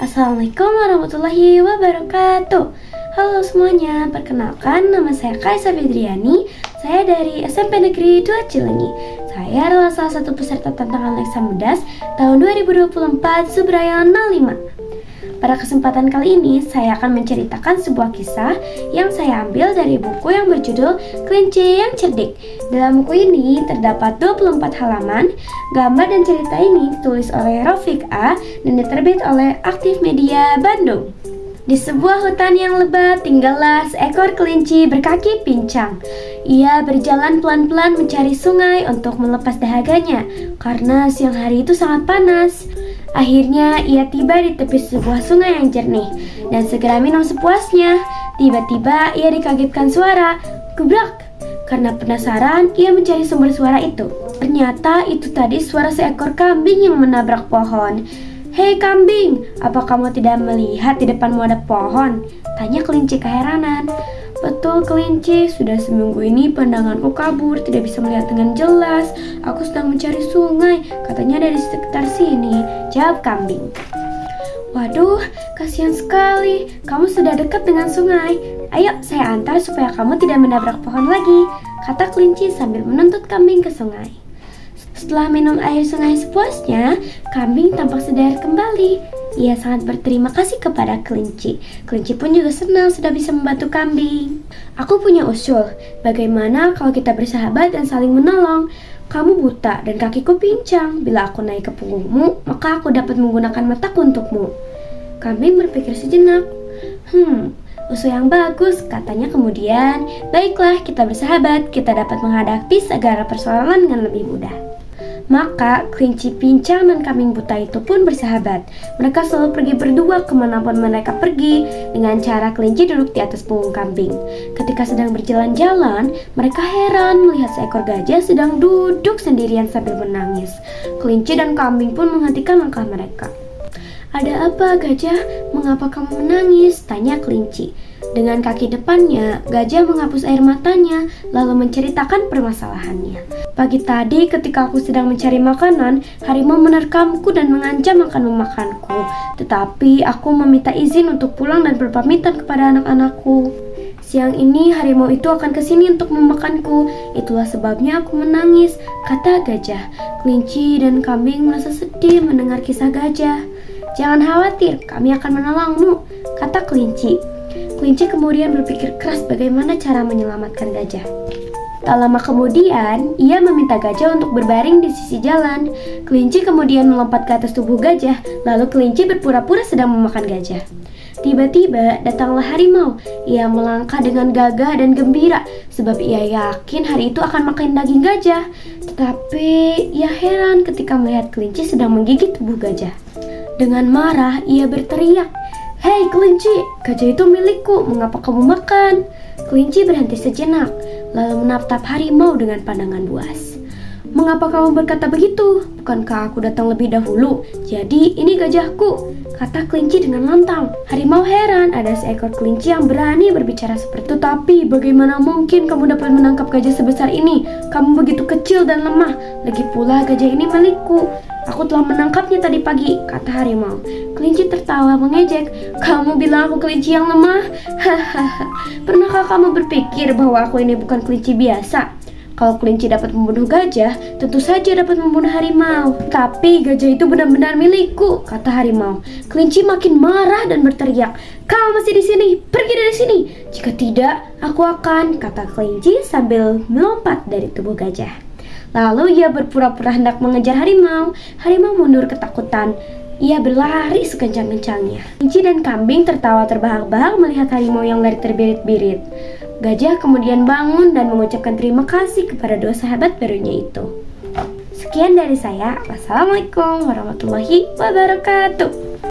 Assalamualaikum warahmatullahi wabarakatuh. Halo semuanya, perkenalkan nama saya Kaisa Fidriani. Saya dari SMP Negeri 2 Cilenyi. Saya adalah salah satu peserta tantangan Leksa Mudas tahun 2024 Subraya 05. Pada kesempatan kali ini, saya akan menceritakan sebuah kisah yang saya ambil dari buku yang berjudul Kelinci yang Cerdik. Dalam buku ini terdapat 24 halaman. Gambar dan cerita ini ditulis oleh Rafiq A dan diterbit oleh Aktif Media Bandung. Di sebuah hutan yang lebat tinggallah seekor kelinci berkaki pincang. Ia berjalan pelan-pelan mencari sungai untuk melepas dahaganya karena siang hari itu sangat panas. Akhirnya ia tiba di tepi sebuah sungai yang jernih dan segera minum sepuasnya. Tiba-tiba ia dikagetkan suara gebrak. Karena penasaran, ia mencari sumber suara itu. Ternyata itu tadi suara seekor kambing yang menabrak pohon. "Hei kambing, apa kamu tidak melihat di depanmu ada pohon?" tanya kelinci keheranan. "Betul kelinci, sudah seminggu ini pandanganku kabur, tidak bisa melihat dengan jelas. Aku sedang mencari sungai, katanya dari sekitar sini," jawab kambing. "Waduh, kasihan sekali, kamu sudah dekat dengan sungai. Ayo saya antar supaya kamu tidak menabrak pohon lagi," kata kelinci sambil menuntut kambing ke sungai. Setelah minum air sungai sepuasnya, kambing tampak sadar kembali. Ia sangat berterima kasih kepada kelinci. Kelinci pun juga senang sudah bisa membantu kambing. "Aku punya usul. Bagaimana kalau kita bersahabat dan saling menolong? Kamu buta dan kakiku pincang. Bila aku naik ke punggungmu, maka aku dapat menggunakan mataku untukmu." Kambing berpikir sejenak. Usul yang bagus, katanya kemudian. "Baiklah, kita bersahabat. Kita dapat menghadapi segala persoalan dengan lebih mudah." Maka kelinci pincang dan kambing buta itu pun bersahabat. Mereka selalu pergi berdua kemanapun mereka pergi dengan cara kelinci duduk di atas punggung kambing. Ketika sedang berjalan-jalan, mereka heran melihat seekor gajah sedang duduk sendirian sambil menangis. Kelinci dan kambing pun menghentikan langkah mereka. "Ada apa gajah? Mengapa kamu menangis?" tanya kelinci. Dengan kaki depannya, gajah menghapus air matanya lalu menceritakan permasalahannya. "Pagi tadi ketika aku sedang mencari makanan, harimau menerkamku dan mengancam akan memakanku. Tetapi aku meminta izin untuk pulang dan berpamitan kepada anak-anakku. Siang ini harimau itu akan kesini untuk memakanku. Itulah sebabnya aku menangis," kata gajah. Kelinci dan kambing merasa sedih mendengar kisah gajah. "Jangan khawatir, kami akan menolongmu," kata kelinci. Kelinci kemudian berpikir keras bagaimana cara menyelamatkan gajah. Tak lama kemudian, ia meminta gajah untuk berbaring di sisi jalan. Kelinci kemudian melompat ke atas tubuh gajah, lalu kelinci berpura-pura sedang memakan gajah. Tiba-tiba datanglah harimau. Ia melangkah dengan gagah dan gembira sebab ia yakin hari itu akan makan daging gajah. Tetapi ia heran ketika melihat kelinci sedang menggigit tubuh gajah. Dengan marah, ia berteriak, "Hei kelinci, gajah itu milikku, mengapa kamu makan?" Kelinci berhenti sejenak, lalu menatap harimau dengan pandangan buas. "Mengapa kamu berkata begitu? Bukankah aku datang lebih dahulu? Jadi ini gajahku," kata kelinci dengan lantang. Harimau heran ada seekor kelinci yang berani berbicara seperti itu. "Tapi bagaimana mungkin kamu dapat menangkap gajah sebesar ini? Kamu begitu kecil dan lemah. Lagi pula gajah ini milikku. Aku telah menangkapnya tadi pagi," kata harimau. Kelinci tertawa mengejek. "Kamu bilang aku kelinci yang lemah? Hahaha. Pernahkah kamu berpikir bahwa aku ini bukan kelinci biasa? Kalau kelinci dapat membunuh gajah, tentu saja dapat membunuh harimau. Tapi gajah itu benar-benar milikku," kata harimau. Kelinci makin marah dan berteriak, "Kamu masih di sini? Pergi dari sini. Jika tidak, aku akan," kata kelinci sambil melompat dari tubuh gajah. Lalu ia berpura-pura hendak mengejar harimau. Harimau mundur ketakutan. Ia berlari sekencang-kencangnya. Kelinci dan kambing tertawa terbahak-bahak melihat harimau yang lari terbirit-birit. Gajah kemudian bangun dan mengucapkan terima kasih kepada dua sahabat barunya itu. Sekian dari saya. Wassalamualaikum warahmatullahi wabarakatuh.